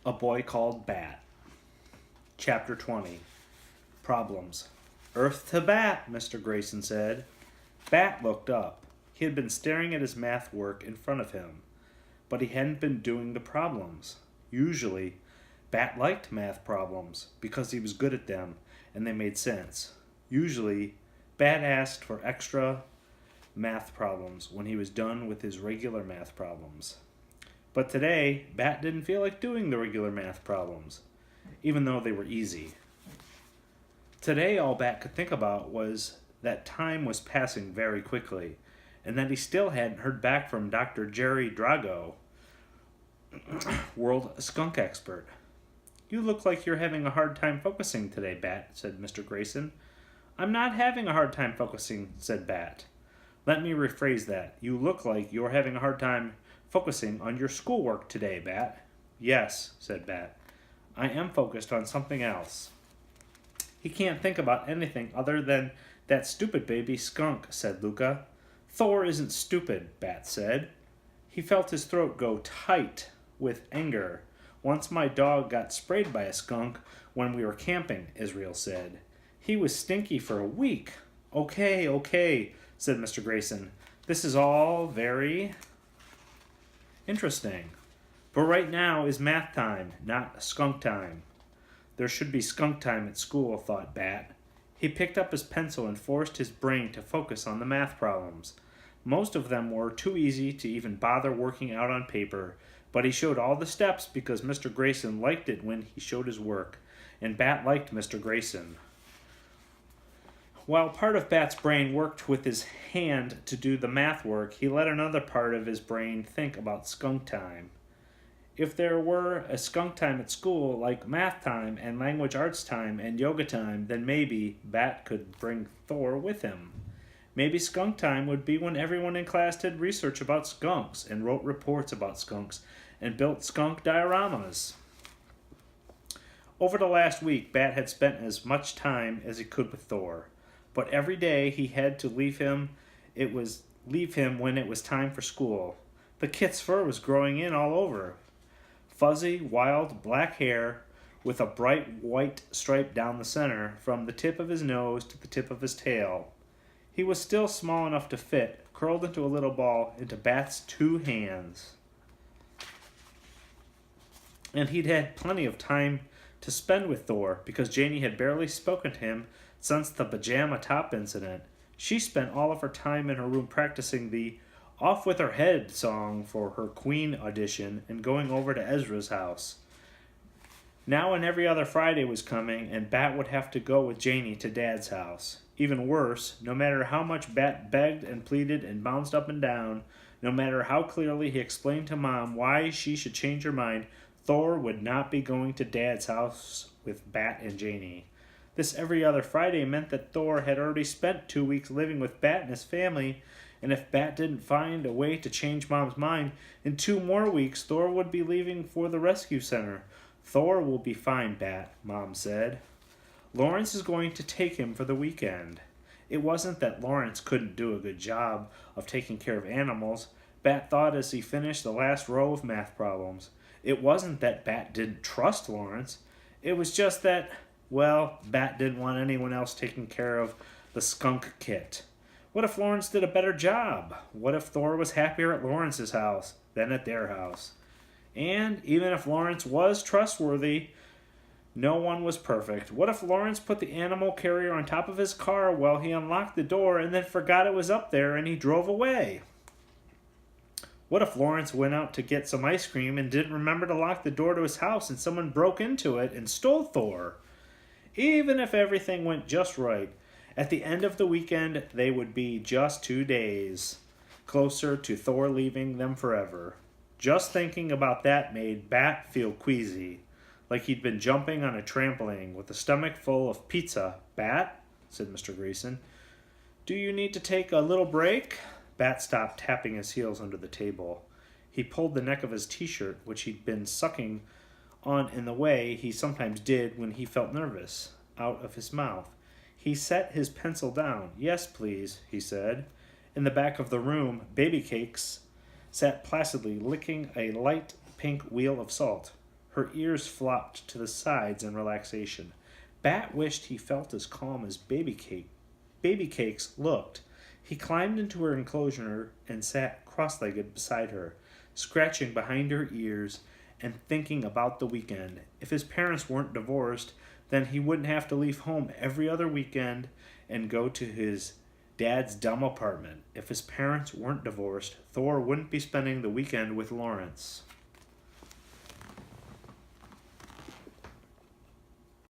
A Boy Called Bat. Chapter 20. Problems. Earth to Bat, Mr. Grayson said. Bat looked up. He had been staring at his math work in front of him, but he hadn't been doing the problems. Usually, Bat liked math problems because he was good at them and they made sense. Usually, Bat asked for extra math problems when he was done with his regular math problems. But today, Bat didn't feel like doing the regular math problems, even though they were easy. Today, all Bat could think about was that time was passing very quickly, and that he still hadn't heard back from Dr. Jerry Drago, world skunk expert. "You look like you're having a hard time focusing today, Bat," said Mr. Grayson. "I'm not having a hard time focusing," said Bat. "Let me rephrase that. You look like you're having a hard time focusing on your schoolwork today, Bat." "Yes," said Bat. "I am focused on something else." "He can't think about anything other than that stupid baby skunk," said Luca. "Thor isn't stupid," Bat said. "He felt his throat go tight with anger. Once my dog got sprayed by a skunk when we were camping," Israel said. "He was stinky for a week." Okay, said Mr. Grayson. "This is all very interesting. But right now is math time, not skunk time." There should be skunk time at school, thought Bat. He picked up his pencil and forced his brain to focus on the math problems. Most of them were too easy to even bother working out on paper, but he showed all the steps because Mr. Grayson liked it when he showed his work, and Bat liked Mr. Grayson. While part of Bat's brain worked with his hand to do the math work, he let another part of his brain think about skunk time. If there were a skunk time at school, like math time and language arts time and yoga time, then maybe Bat could bring Thor with him. Maybe skunk time would be when everyone in class did research about skunks and wrote reports about skunks and built skunk dioramas. Over the last week, Bat had spent as much time as he could with Thor. But every day he had to leave him when it was time for school. The kit's fur was growing in all over. Fuzzy, wild black hair with a bright white stripe down the center, from the tip of his nose to the tip of his tail. He was still small enough to fit, curled into a little ball, into Bat's 2 hands. And he'd had plenty of time to spend with Thor, because Janie had barely spoken to him since the pajama top incident. She spent all of her time in her room practicing the "Off With Her Head" song for her Queen audition and going over to Ezra's house. Now and every other Friday was coming, and Bat would have to go with Janie to Dad's house. Even worse, no matter how much Bat begged and pleaded and bounced up and down, no matter how clearly he explained to Mom why she should change her mind, Thor would not be going to Dad's house with Bat and Janie. This every other Friday meant that Thor had already spent 2 weeks living with Bat and his family, and if Bat didn't find a way to change Mom's mind, in 2 more weeks Thor would be leaving for the rescue center. "Thor will be fine, Bat," Mom said. "Lawrence is going to take him for the weekend." It wasn't that Lawrence couldn't do a good job of taking care of animals, Bat thought as he finished the last row of math problems. It wasn't that Bat didn't trust Lawrence. It was just that, well, Bat didn't want anyone else taking care of the skunk kit. What if Lawrence did a better job? What if Thor was happier at Lawrence's house than at their house? And even if Lawrence was trustworthy, no one was perfect. What if Lawrence put the animal carrier on top of his car while he unlocked the door and then forgot it was up there and he drove away? What if Lawrence went out to get some ice cream and didn't remember to lock the door to his house and someone broke into it and stole Thor? Even if everything went just right, at the end of the weekend they would be just 2 days closer to Thor leaving them forever. Just thinking about that made Bat feel queasy, like he'd been jumping on a trampoline with a stomach full of pizza. "Bat," said Mr. Grayson, "do you need to take a little break?" Bat stopped tapping his heels under the table. He pulled the neck of his t-shirt, which he'd been sucking on in the way he sometimes did when he felt nervous, out of his mouth. He set his pencil down. "Yes, please," he said. In the back of the room, Baby Cakes sat placidly licking a light pink wheel of salt. Her ears flopped to the sides in relaxation. Bat wished he felt as calm as Baby Cakes looked. He climbed into her enclosure and sat cross-legged beside her, scratching behind her ears and thinking about the weekend. If his parents weren't divorced, then he wouldn't have to leave home every other weekend and go to his dad's dumb apartment. If his parents weren't divorced, Thor wouldn't be spending the weekend with Lawrence.